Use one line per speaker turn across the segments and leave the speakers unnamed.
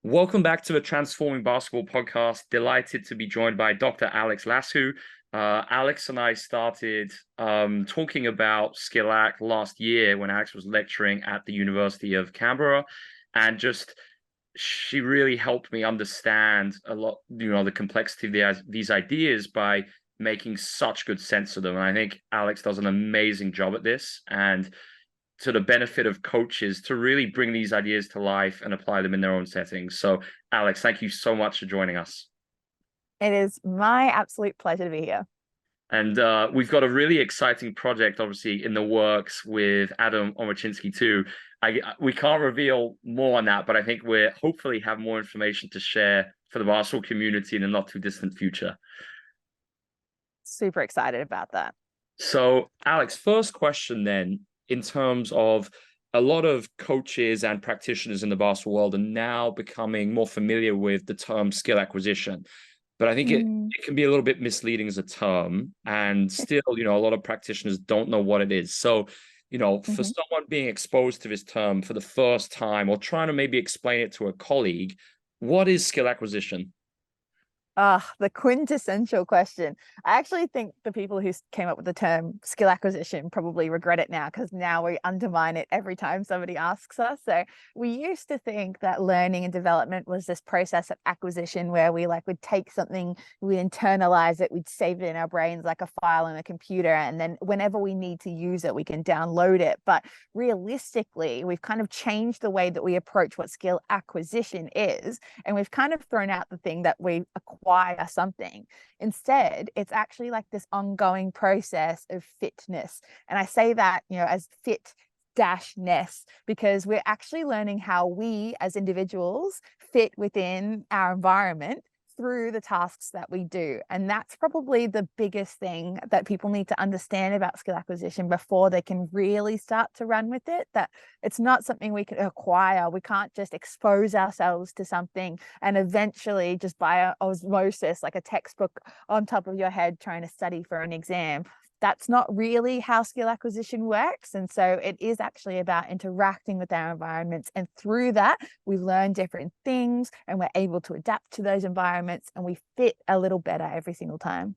Welcome back to the Transforming Basketball podcast. Delighted to be joined by Dr. Alex Lascu. Alex and I started talking about Skill Act last year when Alex was lecturing at the University of Canberra, and just she really helped me understand a lot, the complexity of these ideas by making such good sense of them. And I think Alex does an amazing job at this, and to the benefit of coaches to really bring these ideas to life and apply them in their own settings. So, Alex, thank you so much for joining us.
It is my absolute pleasure to be here.
And we've got a really exciting project, obviously, in the works with Adam Omachinsky too. We can't reveal more on that, but I think we're hopefully have more information to share for the basketball community in the not too distant future.
Super excited about that.
So, Alex, first question then, in terms of a lot of coaches and practitioners in the basketball world are now becoming more familiar with the term skill acquisition. But I think it can be a little bit misleading as a term. And still, a lot of practitioners don't know what it is. So, for someone being exposed to this term for the first time or trying to maybe explain it to a colleague, what is skill acquisition?
The quintessential question. I actually think the people who came up with the term skill acquisition probably regret it now, because now we undermine it every time somebody asks us. So we used to think that learning and development was this process of acquisition where we would take something, we'd internalize it, we'd save it in our brains like a file in a computer, and then whenever we need to use it, we can download it. But realistically, we've kind of changed the way that we approach what skill acquisition is, and we've kind of thrown out the thing that we acquire something. Instead, it's actually like this ongoing process of fitness. And I say that, as fit -ness, because we're actually learning how we as individuals fit within our environment through the tasks that we do. And that's probably the biggest thing that people need to understand about skill acquisition before they can really start to run with it, that it's not something we can acquire. We can't just expose ourselves to something and eventually just by osmosis, like a textbook on top of your head, trying to study for an exam. That's not really how skill acquisition works. And so it is actually about interacting with our environments. And through that, we learn different things and we're able to adapt to those environments and we fit a little better every single time.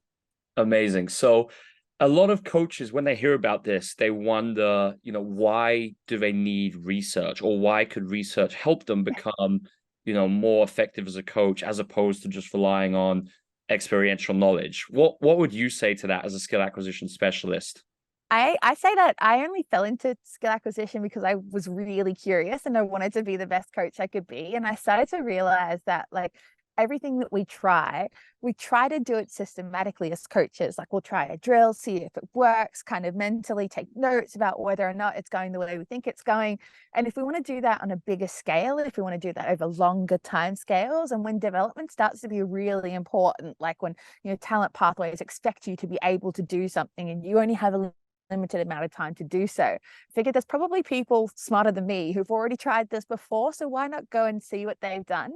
Amazing. So a lot of coaches, when they hear about this, they wonder, why do they need research, or why could research help them become, more effective as a coach as opposed to just relying on experiential knowledge? What would you say to that as a skill acquisition specialist?
I say that I only fell into skill acquisition because I was really curious and I wanted to be the best coach I could be. And I started to realize that everything that we try to do it systematically as coaches. We'll try a drill, see if it works, kind of mentally take notes about whether or not it's going the way we think it's going. And if we want to do that on a bigger scale, if we want to do that over longer time scales, and when development starts to be really important, like when talent pathways expect you to be able to do something and you only have a limited amount of time to do so. I figured there's probably people smarter than me who've already tried this before, so why not go and see what they've done?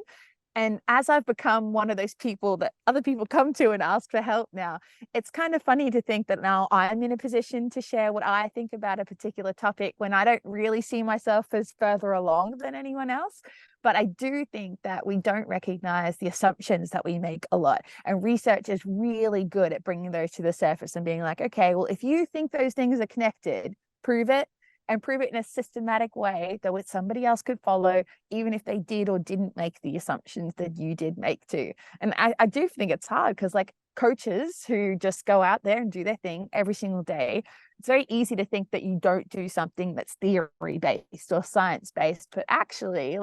And as I've become one of those people that other people come to and ask for help now, it's kind of funny to think that now I'm in a position to share what I think about a particular topic when I don't really see myself as further along than anyone else. But I do think that we don't recognize the assumptions that we make a lot. And research is really good at bringing those to the surface and being like, okay, well, if you think those things are connected, prove it, and prove it in a systematic way that what somebody else could follow, even if they did or didn't make the assumptions that you did make too. And I do think it's hard because coaches who just go out there and do their thing every single day, it's very easy to think that you don't do something that's theory based or science based, but actually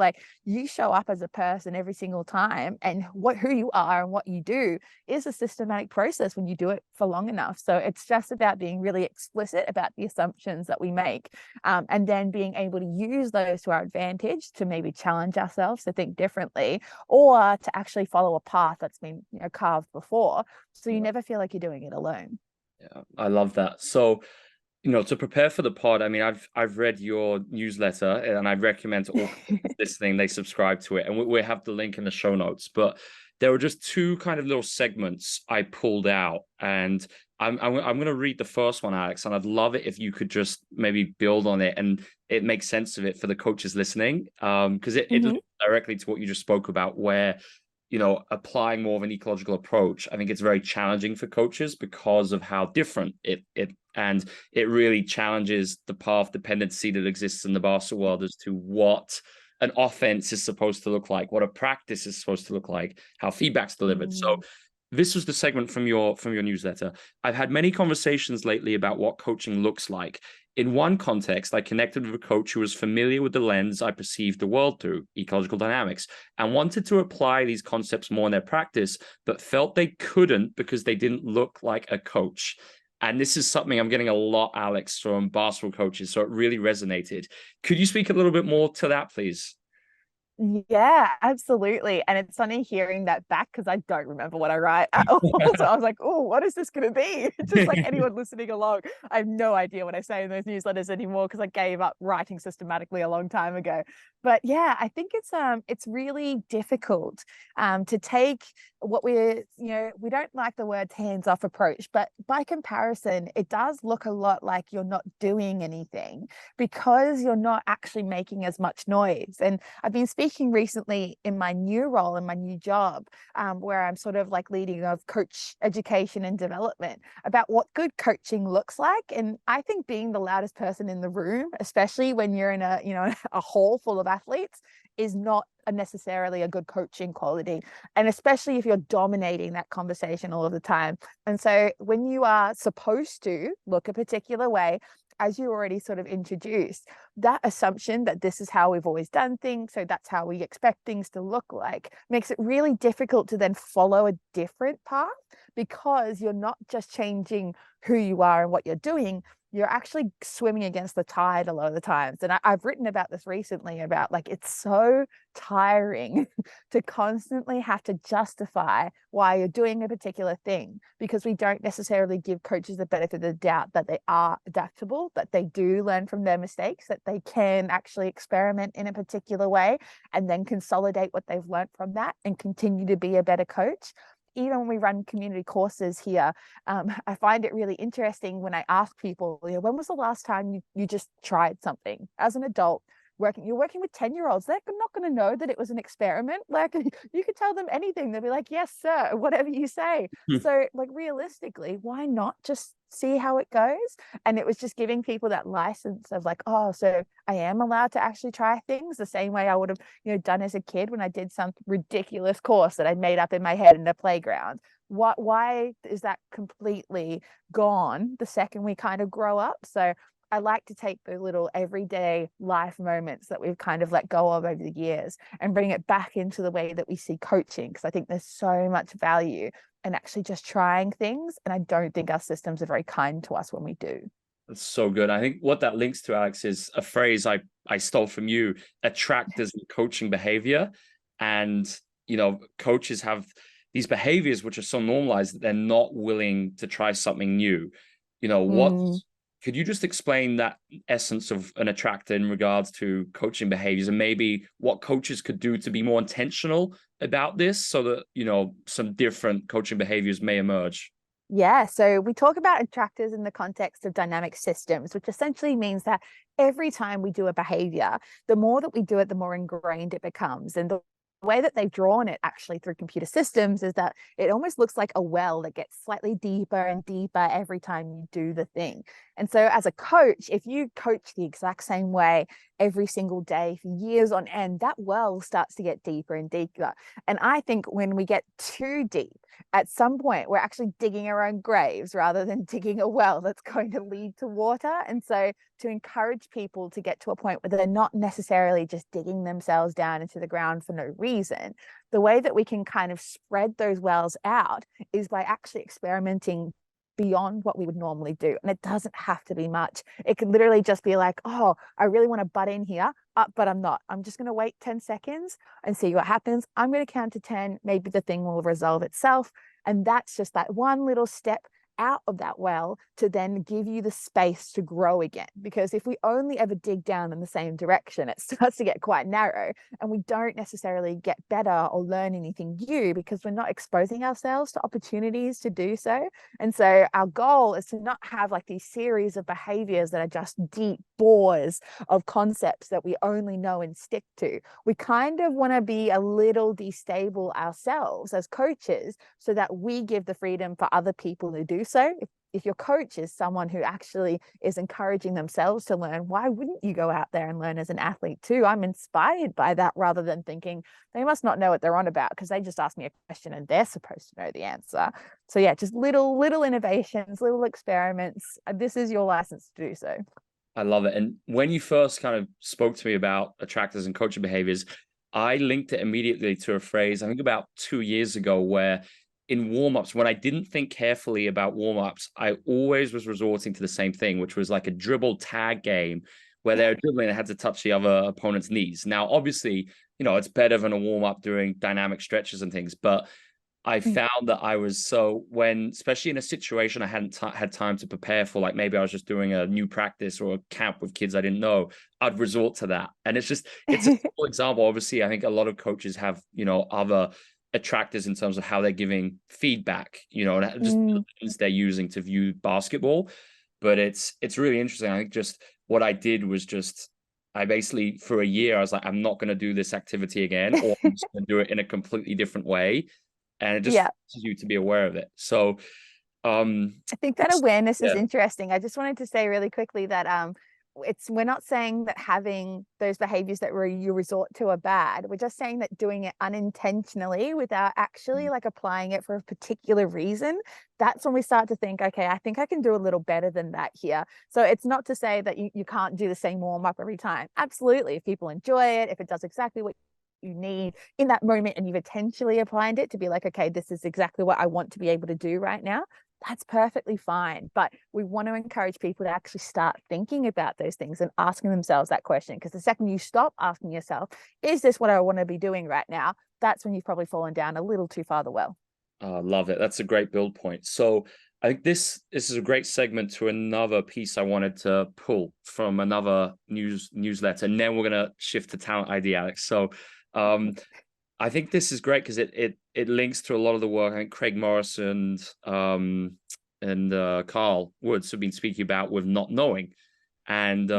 you show up as a person every single time, and who you are and what you do is a systematic process when you do it for long enough. So it's just about being really explicit about the assumptions that we make, and then being able to use those to our advantage to maybe challenge ourselves to think differently, or to actually follow a path that's been carved before, so you never feel like you're doing it alone.
Yeah, I love that. So, to prepare for the pod, I mean, I've read your newsletter and I recommend to all listening, they subscribe to it. And we have the link in the show notes. But there were just two kind of little segments I pulled out. And I'm going to read the first one, Alex, and I'd love it if you could just maybe build on it and it makes sense of it for the coaches listening. Because it
Mhm.
leads directly to what you just spoke about, where applying more of an ecological approach, I think it's very challenging for coaches because of how different it really challenges the path dependency that exists in the basketball world as to what an offense is supposed to look like, what a practice is supposed to look like, how feedback's delivered. So
Mm.
this was the segment from your newsletter. I've had many conversations lately about what coaching looks like. In one context, I connected with a coach who was familiar with the lens I perceived the world through, ecological dynamics, and wanted to apply these concepts more in their practice, but felt they couldn't because they didn't look like a coach. And this is something I'm getting a lot, Alex, from basketball coaches. So it really resonated. Could you speak a little bit more to that, please?
Yeah, absolutely. And it's funny hearing that back because I don't remember what I write at all. So I was like, oh, what is this going to be? Just like anyone listening along, I have no idea what I say in those newsletters anymore because I gave up writing systematically a long time ago. But yeah, I think it's really difficult to take what we don't like the words hands-off approach, but by comparison, it does look a lot like you're not doing anything because you're not actually making as much noise. And I've been speaking recently in my new role, in my new job, where I'm sort of like leading of coach education and development about what good coaching looks like. And I think being the loudest person in the room, especially when you're in a hall full of athletes, is not necessarily a good coaching quality. And especially if you're dominating that conversation all of the time. And so when you are supposed to look a particular way, as you already sort of introduced, that assumption that this is how we've always done things, so that's how we expect things to look like, makes it really difficult to then follow a different path because you're not just changing who you are and what you're doing, you're actually swimming against the tide a lot of the times. And I've written about this recently about like it's so tiring to constantly have to justify why you're doing a particular thing because we don't necessarily give coaches the benefit of the doubt that they are adaptable, that they do learn from their mistakes, that they can actually experiment in a particular way and then consolidate what they've learned from that and continue to be a better coach. Even when we run community courses here, I find it really interesting when I ask people, when was the last time you just tried something as an adult? You're working with 10-year-olds, they're not going to know that it was an experiment. Like you could tell them anything, they'll be like, yes sir, whatever you say. So like realistically, why not just see how it goes? And it was just giving people that license of like, oh, so I am allowed to actually try things the same way I would have done as a kid when I did some ridiculous course that I made up in my head in a playground. Why is that completely gone the second we kind of grow up? So I like to take the little everyday life moments that we've kind of let go of over the years and bring it back into the way that we see coaching, because I think there's so much value in actually just trying things. And I don't think our systems are very kind to us when we do.
That's so good. I think what that links to, Alex, is a phrase I stole from you: attractors in coaching behavior. And coaches have these behaviors which are so normalized that they're not willing to try something new. What could you just explain that essence of an attractor in regards to coaching behaviors and maybe what coaches could do to be more intentional about this so that, some different coaching behaviors may emerge?
Yeah, so we talk about attractors in the context of dynamic systems, which essentially means that every time we do a behavior, the more that we do it, the more ingrained it becomes. And the way that they've drawn it actually through computer systems is that it almost looks like a well that gets slightly deeper and deeper every time you do the thing. And so as a coach, if you coach the exact same way every single day for years on end, that well starts to get deeper and deeper. And I think when we get too deep, at some point we're actually digging our own graves rather than digging a well that's going to lead to water. And so to encourage people to get to a point where they're not necessarily just digging themselves down into the ground for no reason, the way that we can kind of spread those wells out is by actually experimenting beyond what we would normally do. And it doesn't have to be much. It can literally just be like, oh, I really want to butt in here, but I'm not. I'm just going to wait 10 seconds and see what happens. I'm going to count to 10. Maybe the thing will resolve itself. And that's just that one little step out of that well to then give you the space to grow again. Because if we only ever dig down in the same direction, it starts to get quite narrow, and we don't necessarily get better or learn anything new because we're not exposing ourselves to opportunities to do so. And so our goal is to not have like these series of behaviors that are just deep bores of concepts that we only know and stick to. We kind of want to be a little destable ourselves as coaches so that we give the freedom for other people to do so. If your coach is someone who actually is encouraging themselves to learn, why wouldn't you go out there and learn as an athlete too? I'm inspired by that, rather than thinking they must not know what they're on about because they just asked me a question and they're supposed to know the answer. So yeah, just little innovations, little experiments. This is your license to do so.
I love it. And when you first kind of spoke to me about attractors and coaching behaviors, I linked it immediately to a phrase, I think about 2 years ago, where in warm-ups, when I didn't think carefully about warm-ups, I always was resorting to the same thing, which was like a dribble tag game where they're dribbling and had to touch the other opponent's knees. Now, obviously, it's better than a warm-up doing dynamic stretches and things, but I found that I was especially in a situation I hadn't had time to prepare for, like maybe I was just doing a new practice or a camp with kids I didn't know, I'd resort to that. And it's a simple example. Obviously, I think a lot of coaches have, other attractors in terms of how they're giving feedback, and just the things they're using to view basketball. But it's really interesting. I think just what I did was I basically, for a year, I was like, I'm not going to do this activity again, or I'm just going to do it in a completely different way. And it just forces you to be aware of it. So
I think that awareness is
yeah.
interesting. I just wanted to say really quickly that we're not saying that having those behaviors that you resort to are bad. We're just saying that doing it unintentionally without actually like applying it for a particular reason, that's when we start to think, okay, I think I can do a little better than that here. So it's not to say that you can't do the same warm up every time. Absolutely. If people enjoy it, if it does exactly what you need in that moment and you've intentionally applied it to be like, okay, this is exactly what I want to be able to do right now, that's perfectly fine. But we want to encourage people to actually start thinking about those things and asking themselves that question, because the second you stop asking yourself, is this what I want to be doing right now, that's when you've probably fallen down a little too far the well.
Love it. That's a great build point. So I think this is a great segment to another piece I wanted to pull from another newsletter, and then we're going to shift to talent ID, Alex. So I think this is great because it links to a lot of the work I think Craig Morris and Carl Woods have been speaking about with not knowing. And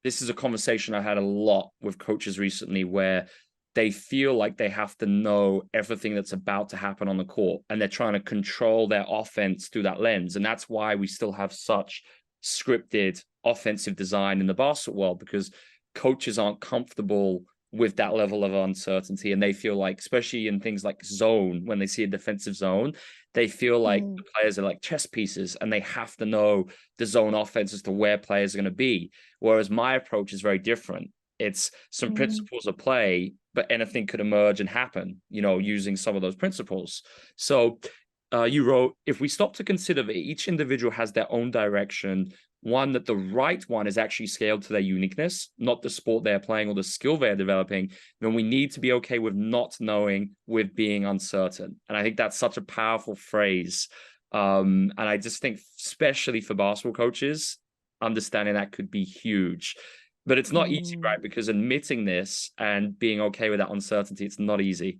this is a conversation I had a lot with coaches recently, where they feel like they have to know everything that's about to happen on the court, and they're trying to control their offense through that lens. And that's why we still have such scripted offensive design in the basketball world, because coaches aren't comfortable with that level of uncertainty. And they feel like, especially in things like zone, when they see a defensive zone, they feel like the players are like chess pieces and they have to know the zone offense as to where players are going to be. Whereas my approach is very different. It's some principles of play, but anything could emerge and happen, using some of those principles. So you wrote, if we stop to consider that each individual has their own direction, one, that the right one is actually scaled to their uniqueness, not the sport they're playing or the skill they're developing, then we need to be okay with not knowing, with being uncertain. And I think that's such a powerful phrase. And I just think, especially for basketball coaches, understanding that could be huge. But it's not easy, right? Because admitting this and being okay with that uncertainty, it's not easy.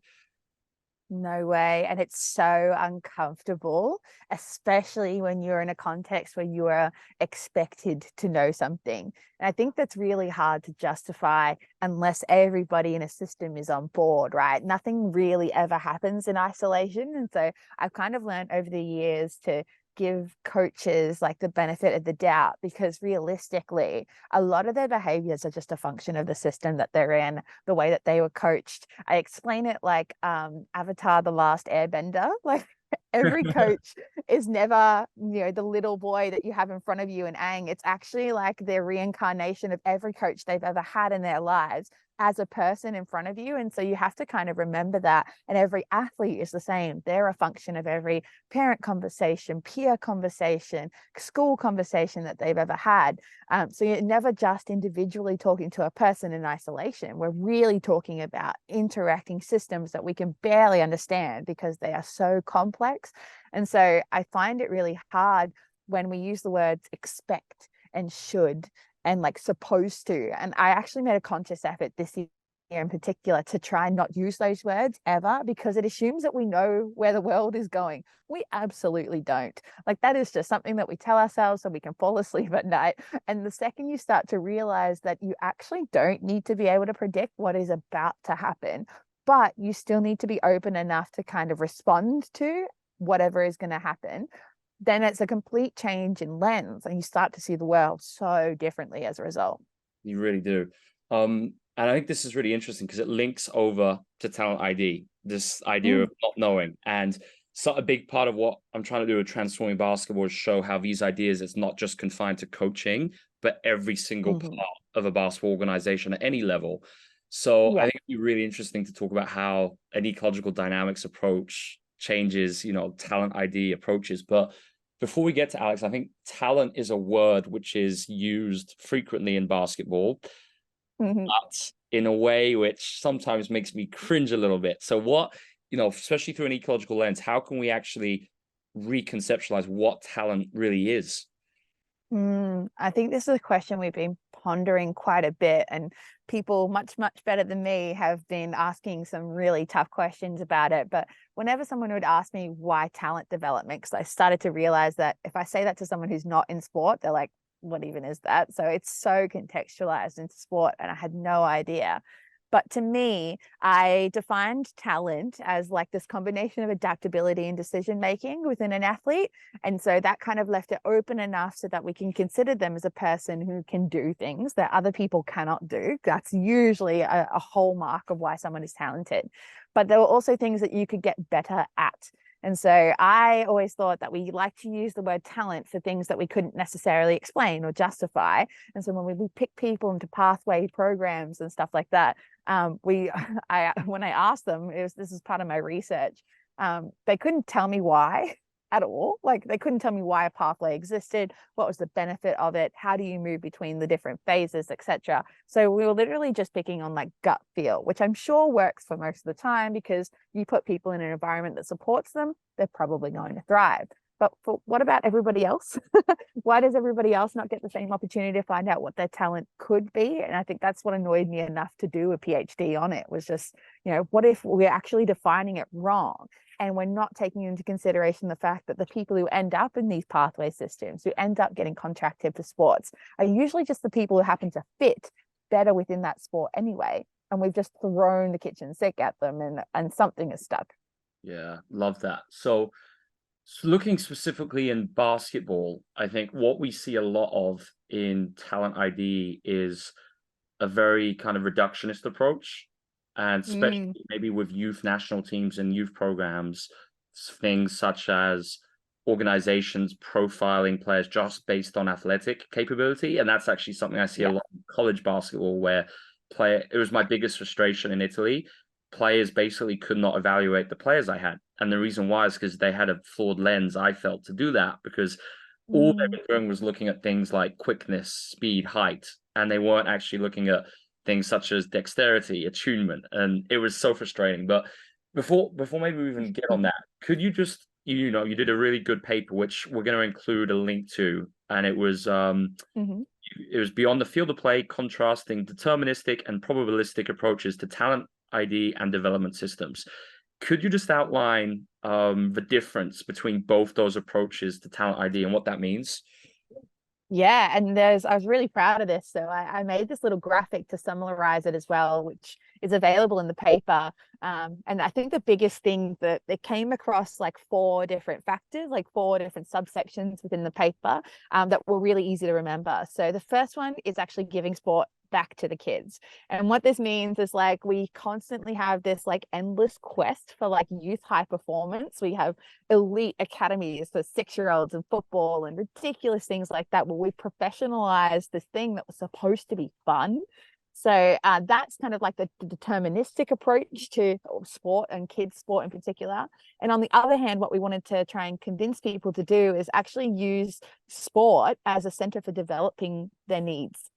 No way. And it's so uncomfortable, especially when you're in a context where you are expected to know something. And I think that's really hard to justify unless everybody in a system is on board, right? Nothing really ever happens in isolation. And so I've kind of learned over the years to give coaches like the benefit of the doubt, because realistically a lot of their behaviors are just a function of the system that they're in, the way that they were coached. I explain it like Avatar the Last Airbender. Like every coach is never, the little boy that you have in front of you in Aang. It's actually like their reincarnation of every coach they've ever had in their lives as a person in front of you. And so you have to kind of remember that. And every athlete is the same. They're a function of every parent conversation, peer conversation, school conversation that they've ever had. So you're never just individually talking to a person in isolation. We're really talking about interacting systems that we can barely understand because they are so complex works. And so I find it really hard when we use the words expect and should and like supposed to. And I actually made a conscious effort this year in particular to try and not use those words ever, because it assumes that we know where the world is going. We absolutely don't. Like, that is just something that we tell ourselves so we can fall asleep at night. And the second you start to realize that you actually don't need to be able to predict what is about to happen, but you still need to be open enough to kind of respond to whatever is going to happen, then it's a complete change in lens, and you start to see the world so differently as a result.
You really do. And I think this is really interesting because it links over to talent ID, this idea of not knowing. And so a big part of what I'm trying to do with Transforming Basketball is show how these ideas, it's not just confined to coaching, but every single part of a basketball organization at any level. So I think it'd be really interesting to talk about how an ecological dynamics approach changes, talent ID approaches. But before we get to Alex, I think talent is a word which is used frequently in basketball, but in a way which sometimes makes me cringe a little bit. So what, especially through an ecological lens, how can we actually reconceptualize what talent really is?
I think this is a question we've been pondering quite a bit, and people much better than me have been asking some really tough questions about it. But whenever someone would ask me why talent development, because I started to realize that if I say that to someone who's not in sport, they're like, what even is that? So it's so contextualized into sport, and I had no idea. But to me, I defined talent as like this combination of adaptability and decision making within an athlete. And so that kind of left it open enough so that we can consider them as a person who can do things that other people cannot do. That's usually a hallmark of why someone is talented. But there were also things that you could get better at. And so I always thought that we like to use the word talent for things that we couldn't necessarily explain or justify. And so when we pick people into pathway programs and stuff like that, when I asked them, this is part of my research, they couldn't tell me why at all. Like, they couldn't tell me why a pathway existed, what was the benefit of it, how do you move between the different phases, etc. So we were literally just picking on like gut feel, which I'm sure works for most of the time, because you put people in an environment that supports them, they're probably going to thrive. But what about everybody else? Why does everybody else not get the same opportunity to find out what their talent could be? And I think that's what annoyed me enough to do a PhD on it, was just, what if we're actually defining it wrong? And we're not taking into consideration the fact that the people who end up in these pathway systems, who end up getting contracted for sports, are usually just the people who happen to fit better within that sport anyway. And we've just thrown the kitchen sink at them, and something is stuck.
Yeah, love that. So looking specifically in basketball, I think what we see a lot of in talent ID is a very kind of reductionist approach. And especially maybe with youth national teams and youth programs, things such as organizations profiling players just based on athletic capability. And that's actually something I see a lot in college basketball, where it was my biggest frustration in Italy. Players basically could not evaluate the players I had. And the reason why is because they had a flawed lens, I felt, to do that, because all they were doing was looking at things like quickness, speed, height, and they weren't actually looking at things such as dexterity, attunement, and it was so frustrating. But before maybe we even get on that, could you just, you did a really good paper, which we're going to include a link to, and it was beyond the field of play, contrasting deterministic and probabilistic approaches to talent ID and development systems. Could you just outline the difference between both those approaches to talent ID and what that means?
Yeah, and I was really proud of this. So I made this little graphic to summarize it as well, which is available in the paper. And I think the biggest thing that it came across like 4 different factors, like 4 different subsections within the paper, that were really easy to remember. So the first one is actually giving sport back to the kids. And what this means is like we constantly have this like endless quest for like youth high performance. We have elite academies for 6-year-olds in football and ridiculous things like that, where we professionalize this thing that was supposed to be fun. So that's kind of like the deterministic approach to sport, and kids sport in particular. And on the other hand, what we wanted to try and convince people to do is actually use sport as a center for developing their needs.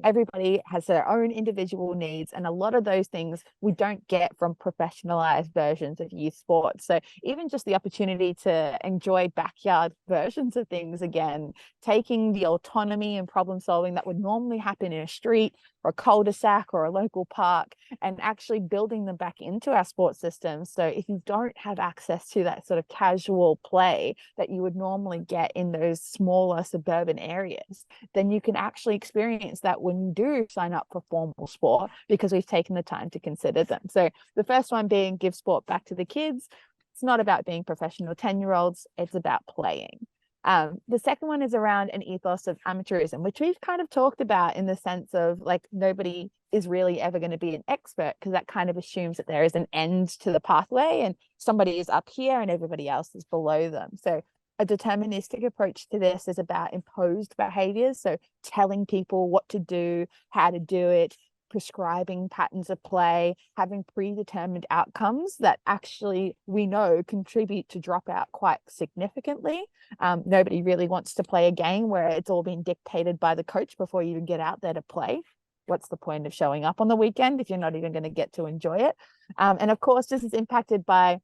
Everybody has their own individual needs, and a lot of those things we don't get from professionalized versions of youth sports. So even just the opportunity to enjoy backyard versions of things again, taking the autonomy and problem solving that would normally happen in a street or a cul-de-sac or a local park, and actually building them back into our sports systems. So if you don't have access to that sort of casual play that you would normally get in those smaller suburban areas, then you can actually experience that when you do sign up for formal sport, because we've taken the time to consider them. So the first one being give sport back to the kids. It's not about being professional 10-year-olds, it's about playing. The second one is around an ethos of amateurism, which we've kind of talked about in the sense of like nobody is really ever going to be an expert, because that kind of assumes that there is an end to the pathway and somebody is up here and everybody else is below them. So a deterministic approach to this is about imposed behaviors. So telling people what to do, how to do it, prescribing patterns of play, having predetermined outcomes that actually we know contribute to dropout quite significantly. Nobody really wants to play a game where it's all been dictated by the coach before you even get out there to play. What's the point of showing up on the weekend if you're not even going to get to enjoy it? And of course, this is impacted by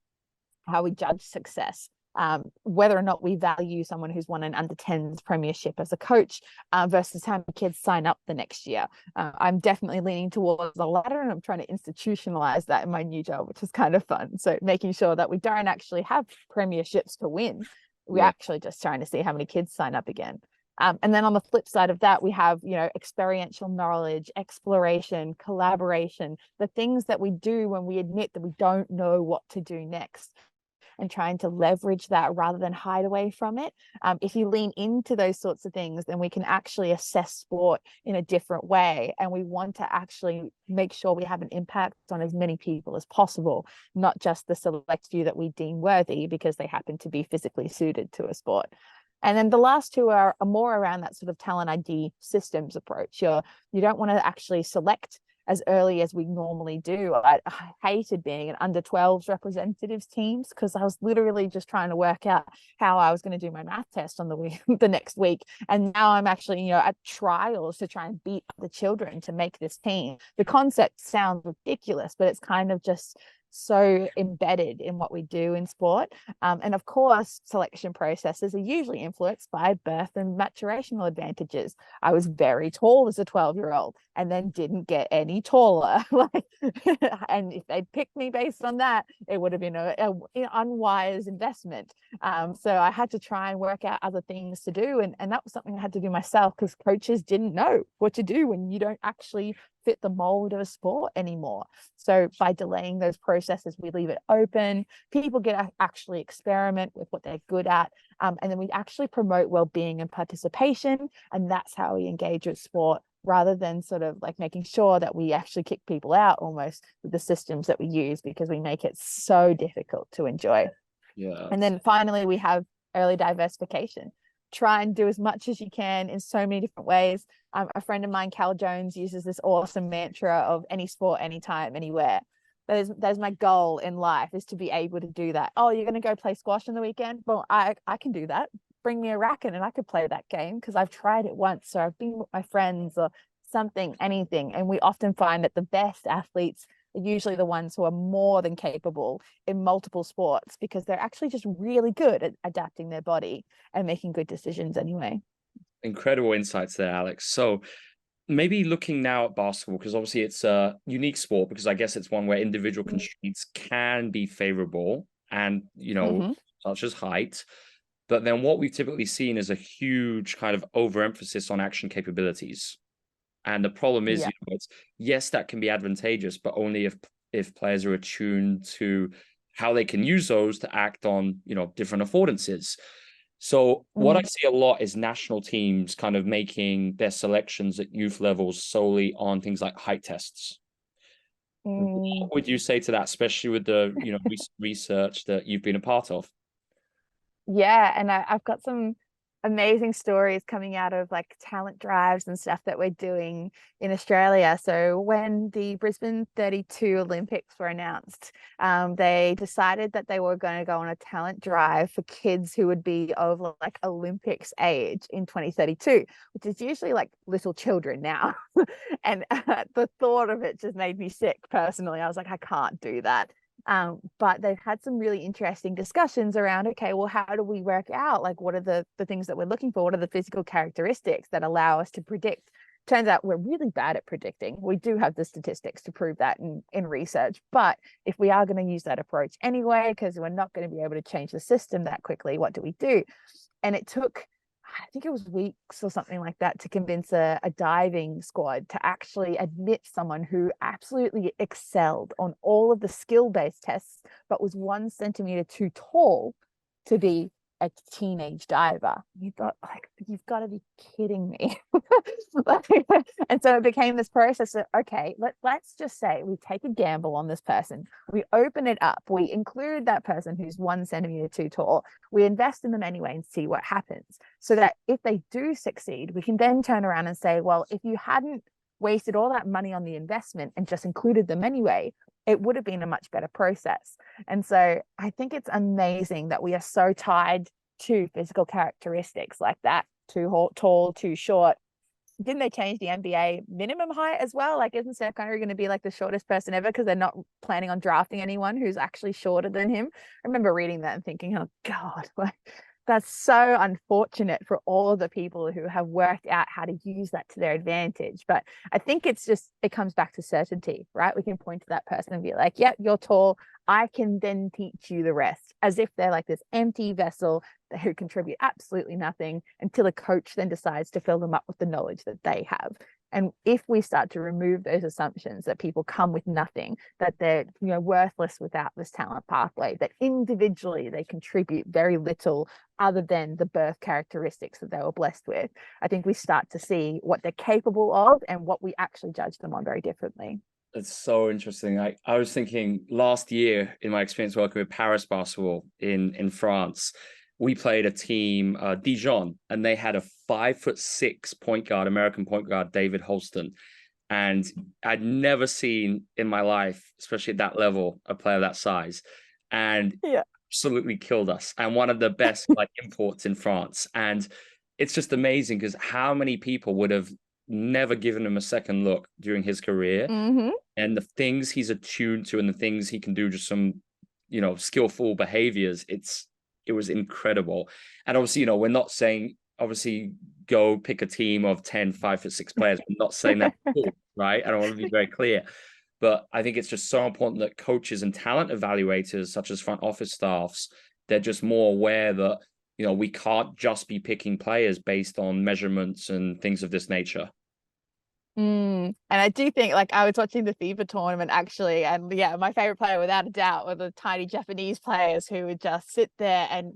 how we judge success. Whether or not we value someone who's won an under-10s premiership as a coach versus how many kids sign up the next year. I'm definitely leaning towards the latter, and I'm trying to institutionalize that in my new job, which is kind of fun. So making sure that we don't actually have premierships to win. We're actually just trying to see how many kids sign up again. And then on the flip side of that, we have, experiential knowledge, exploration, collaboration, the things that we do when we admit that we don't know what to do next, and trying to leverage that rather than hide away from it. If you lean into those sorts of things, then we can actually assess sport in a different way. And we want to actually make sure we have an impact on as many people as possible, not just the select few that we deem worthy because they happen to be physically suited to a sport. And then the last two are more around that sort of talent ID systems approach. You don't want to actually select as early as we normally do. I hated being an under 12s representatives teams because I was literally just trying to work out how I was going to do my math test on the next week. And now I'm actually, at trials to try and beat the children to make this team. The concept sounds ridiculous, but it's kind of just so embedded in what we do in sport. And of course, selection processes are usually influenced by birth and maturational advantages. I was very tall as a 12-year-old and then didn't get any taller. And if they'd picked me based on that, it would have been an unwise investment. So I had to try and work out other things to do. And that was something I had to do myself because coaches didn't know what to do when you don't actually fit the mold of a sport anymore. So by delaying those processes, we leave it open. People get to actually experiment with what they're good at. And then we actually promote well-being and participation. And that's how we engage with sport, rather than sort of like making sure that we actually kick people out almost with the systems that we use, because we make it so difficult to enjoy.
Yeah.
And then finally, we have early diversification. Try and do as much as you can in so many different ways. A friend of mine, Cal Jones, uses this awesome mantra of any sport, anytime, anywhere. There's my goal in life, is to be able to do that. Oh, you're going to go play squash on the weekend? Well, I can do that. Bring me a racket and I could play that game because I've tried it once, or I've been with my friends or something, anything. And we often find that the best athletes are usually the ones who are more than capable in multiple sports, because they're actually just really good at adapting their body and making good decisions anyway.
Incredible insights there, Alex. So maybe looking now at basketball, because obviously it's a unique sport, because I guess it's one where individual constraints can be favorable and, such as height. But then what we've typically seen is a huge kind of overemphasis on action capabilities. And the problem is, yes, that can be advantageous, but only if players are attuned to how they can use those to act on, different affordances. So what I see a lot is national teams kind of making their selections at youth levels solely on things like height tests. What would you say to that, especially with the research that you've been a part of?
Yeah, and I've got some amazing stories coming out of like talent drives and stuff that we're doing in Australia. So when the Brisbane 32 Olympics were announced, they decided that they were going to go on a talent drive for kids who would be over like Olympics age in 2032, which is usually like little children now. And the thought of it just made me sick personally. I was like, I can't do that. But they've had some really interesting discussions around, okay, well, how do we work out like what are the things that we're looking for? What are the physical characteristics that allow us to predict? Turns out we're really bad at predicting. We do have the statistics to prove that in research. But if we are going to use that approach anyway, because we're not going to be able to change the system that quickly, what do we do? And it took, I think it was weeks or something like that, to convince a diving squad to actually admit someone who absolutely excelled on all of the skill-based tests, but was 1 centimeter too tall to be a teenage diver. You thought, like, you've got to be kidding me. And so it became this process of, okay, let's just say we take a gamble on this person. We open it up. We include that person who's 1 centimeter too tall. We invest in them anyway and see what happens. So that if they do succeed, we can then turn around and say, well, if you hadn't wasted all that money on the investment and just included them anyway, it would have been a much better process. And so I think it's amazing that we are so tied to physical characteristics like that, too tall, too short. Didn't they change the NBA minimum height as well? Like, isn't Steph Curry going to be like the shortest person ever because they're not planning on drafting anyone who's actually shorter than him? I remember reading that and thinking, oh God, like, that's so unfortunate for all of the people who have worked out how to use that to their advantage. But I think it's just, it comes back to certainty, right? We can point to that person and be like, yep, you're tall. I can then teach you the rest, as if they're like this empty vessel who contribute absolutely nothing until a coach then decides to fill them up with the knowledge that they have. And if we start to remove those assumptions that people come with nothing, that they're worthless without this talent pathway, that individually they contribute very little other than the birth characteristics that they were blessed with, I think we start to see what they're capable of and what we actually judge them on very differently.
It's so interesting. I was thinking last year in my experience working with Paris basketball in France, we played a team, Dijon, and they had a 5'6" point guard, American point guard, David Holston. And I'd never seen in my life, especially at that level, a player that size. And
Yeah.
absolutely killed us. And one of the best like imports in France. And it's just amazing because how many people would have never given him a second look during his career,
Mm-hmm.
and the things he's attuned to and the things he can do, just some skillful behaviors, it was incredible. And obviously, we're not saying obviously go pick a team of 10 5'6" players. We're not saying that, right? I don't want to be very clear, but I think it's just so important that coaches and talent evaluators such as front office staffs, they're just more aware that we can't just be picking players based on measurements and things of this nature.
And I do think, like, I was watching the FIFA tournament actually, and yeah, my favorite player without a doubt were the tiny Japanese players who would just sit there and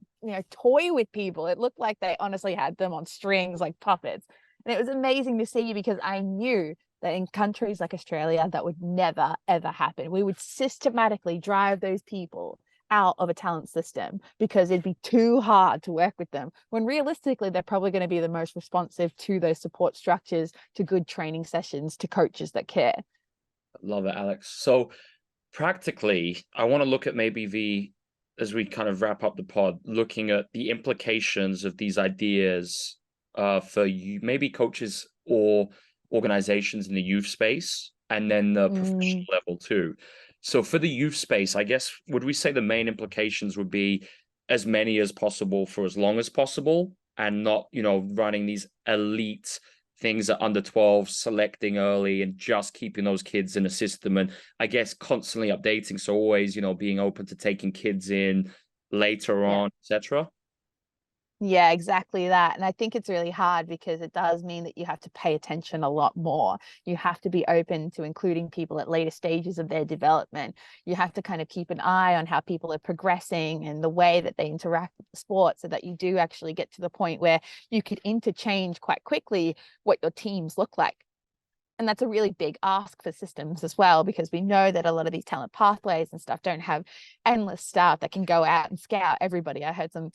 toy with people. It looked like they honestly had them on strings like puppets, and it was amazing to see because I knew that in countries like Australia that would never ever happen. We would systematically drive those people out of a talent system because it'd be too hard to work with them, when realistically they're probably going to be the most responsive to those support structures, to good training sessions, to coaches that care.
Love it, Alex. So practically, I want to look at maybe as we kind of wrap up the pod, looking at the implications of these ideas for you, maybe coaches or organizations in the youth space, and then the professional level too. So for the youth space, I guess, would we say the main implications would be as many as possible for as long as possible, and not, running these elite things at under 12, selecting early and just keeping those kids in a system, and I guess constantly updating. So always, being open to taking kids in later
Yeah.
on, etc.
Yeah, exactly that. And I think it's really hard because it does mean that you have to pay attention a lot more. You have to be open to including people at later stages of their development. You have to kind of keep an eye on how people are progressing and the way that they interact with the sport, so that you do actually get to the point where you could interchange quite quickly what your teams look like. And that's a really big ask for systems as well, because we know that a lot of these talent pathways and stuff don't have endless staff that can go out and scout everybody. I heard some,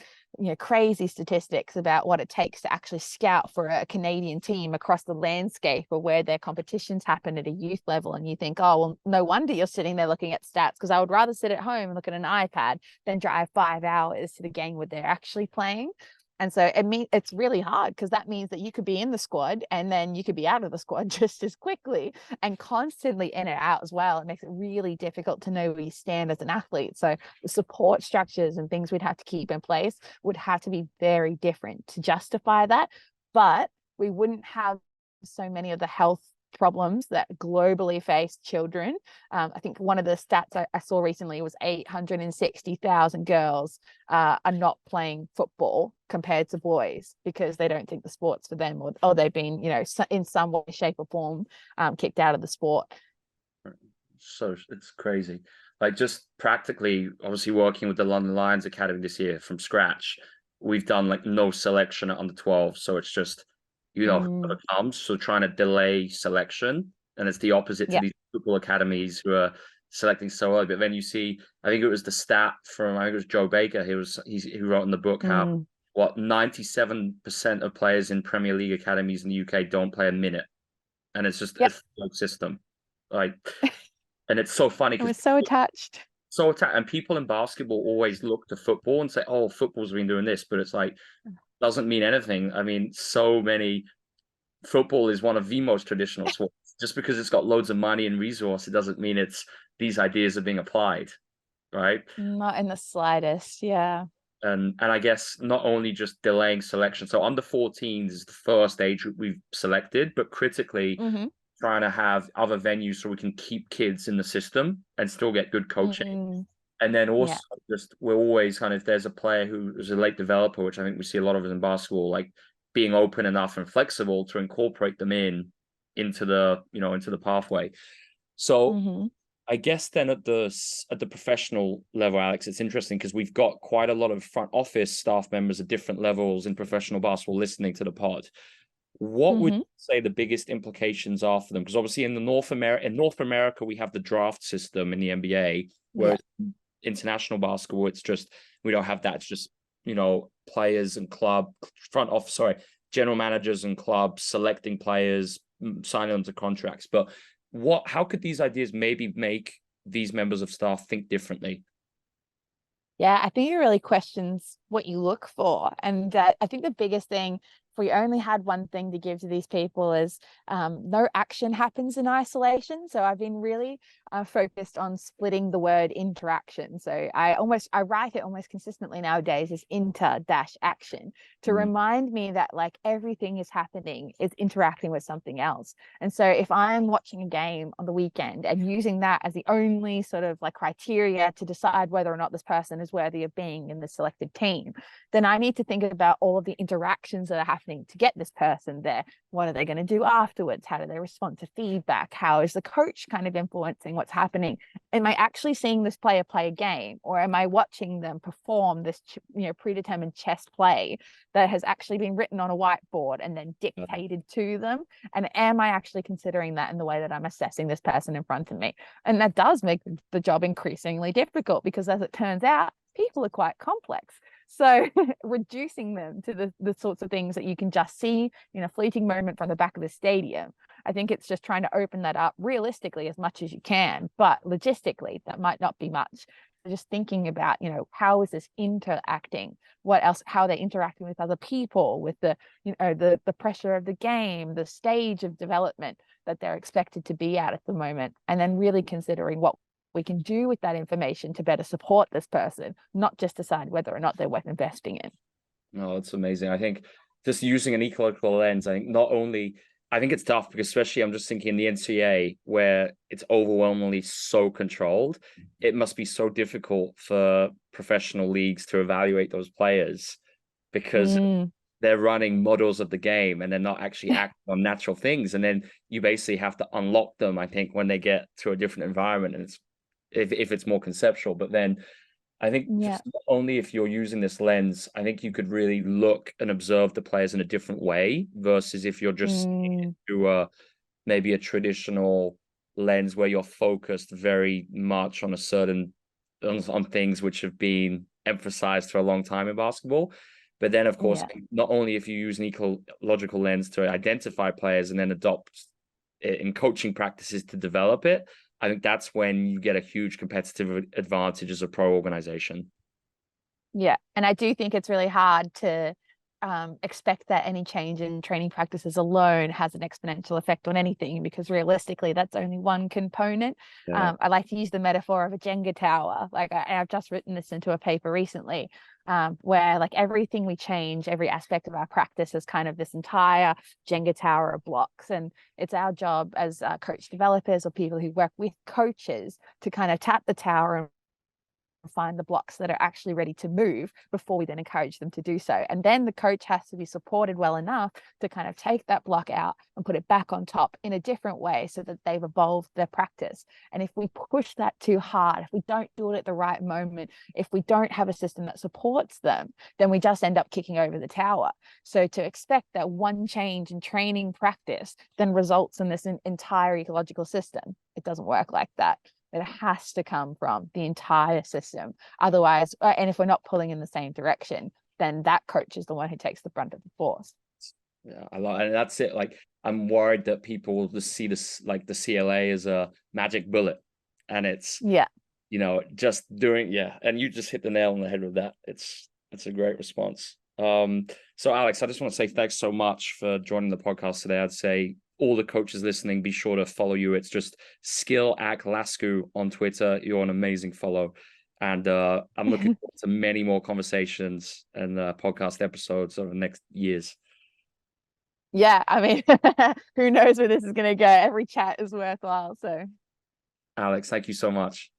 crazy statistics about what it takes to actually scout for a Canadian team across the landscape, or where their competitions happen at a youth level. And you think, oh, well, no wonder you're sitting there looking at stats, because I would rather sit at home and look at an iPad than drive 5 hours to the game where they're actually playing. And so it's really hard, because that means that you could be in the squad and then you could be out of the squad just as quickly, and constantly in and out as well. It makes it really difficult to know where you stand as an athlete. So the support structures and things we'd have to keep in place would have to be very different to justify that. But we wouldn't have so many of the health problems that globally face children. I think one of the stats I saw recently was 860,000 girls are not playing football compared to boys, because they don't think the sport's for them, or they've been, in some way, shape or form kicked out of the sport.
So it's crazy. Like, just practically, obviously working with the London Lions Academy this year from scratch, we've done like no selection at under 12. So it's just, whoever comes. So trying to delay selection. And it's the opposite to these football academies who are selecting so early. But then you see, I think it was the stat from, I think it was Joe Baker, who wrote in the book how 97% of players in Premier League academies in the UK don't play a minute. And it's just a flawed system. Like, and it's so funny
I
because
was so attached.
and people in basketball always look to football and say, oh, football's been doing this, but it's like, doesn't mean anything. I mean, football is one of the most traditional sports. Just because it's got loads of money and resource, it doesn't mean these ideas are being applied, right?
Not in the slightest. Yeah.
And I guess not only just delaying selection. So under 14s is the first age we've selected, but critically trying to have other venues so we can keep kids in the system and still get good coaching. And then also just, we're always kind of, if there's a player who is a late developer, which I think we see a lot of in basketball, like being open enough and flexible to incorporate them into the pathway. So I guess then at the professional level, Alex, it's interesting because we've got quite a lot of front office staff members at different levels in professional basketball listening to the pod. What would you say the biggest implications are for them? Because obviously in North America, we have the draft system in the NBA, whereas international basketball, it's just, we don't have that. It's just, players and general managers and clubs selecting players, signing them to contracts. But how could these ideas maybe make these members of staff think differently?
Yeah, I think it really questions what you look for. And I think the biggest thing, if we only had one thing to give to these people, is no action happens in isolation. So I've been really focused on splitting the word interaction. So I write it almost consistently nowadays as inter-action, to remind me that like everything is happening is interacting with something else. And so if I'm watching a game on the weekend and using that as the only sort of like criteria to decide whether or not this person is worthy of being in the selected team, then I need to think about all of the interactions that are happening to get this person there. What are they going to do afterwards? How do they respond to feedback? How is the coach kind of influencing what's happening? Am I actually seeing this player play a game, or am I watching them perform this predetermined chess play that has actually been written on a whiteboard and then dictated to them? And am I actually considering that in the way that I'm assessing this person in front of me? And that does make the job increasingly difficult, because as it turns out, people are quite complex. So reducing them to the sorts of things that you can just see in a fleeting moment from the back of the stadium, I think it's just trying to open that up realistically as much as you can, but logistically that might not be much. Just thinking about, how is this interacting? What else? How are they interacting with other people, with the pressure of the game, the stage of development that they're expected to be at the moment, and then really considering what we can do with that information to better support this person, not just decide whether or not they're worth investing in.
No, that's amazing. I think just using an ecological lens, I think it's tough because, especially, I'm just thinking in the NCAA, where it's overwhelmingly so controlled, it must be so difficult for professional leagues to evaluate those players, because they're running models of the game and they're not actually acting on natural things. And then you basically have to unlock them, I think, when they get to a different environment, and it's if it's more conceptual. But then I think just not only if you're using this lens, I think you could really look and observe the players in a different way versus if you're just to maybe a traditional lens where you're focused very much on a certain on things which have been emphasized for a long time in basketball. But then, of course, not only if you use an ecological lens to identify players and then adopt it in coaching practices to develop it, I think that's when you get a huge competitive advantage as a pro organization.
Yeah. And I do think it's really hard to expect that any change in training practices alone has an exponential effect on anything, because realistically that's only one component. I like to use the metaphor of a Jenga tower. Like I've just written this into a paper recently, where like everything we change, every aspect of our practice is kind of this entire Jenga tower of blocks, and it's our job as coach developers or people who work with coaches to kind of tap the tower and find the blocks that are actually ready to move before we then encourage them to do so. And then the coach has to be supported well enough to kind of take that block out and put it back on top in a different way so that they've evolved their practice. And if we push that too hard, if we don't do it at the right moment, if we don't have a system that supports them, then we just end up kicking over the tower. So to expect that one change in training practice then results in this entire ecological system, it doesn't work like that. It has to come from the entire system. Otherwise, and if we're not pulling in the same direction, then that coach is the one who takes the brunt of the force.
Yeah, and that's it. Like, I'm worried that people will just see this, like the CLA as a magic bullet, and it's, just doing, and you just hit the nail on the head with that. It's a great response. So Alex, I just want to say thanks so much for joining the podcast today. I'd say all the coaches listening, be sure to follow you. It's just Lascu on Twitter. You're an amazing follow. And I'm looking forward to many more conversations and podcast episodes over the next years.
Yeah, I mean, who knows where this is going to go? Every chat is worthwhile. So,
Alex, thank you so much.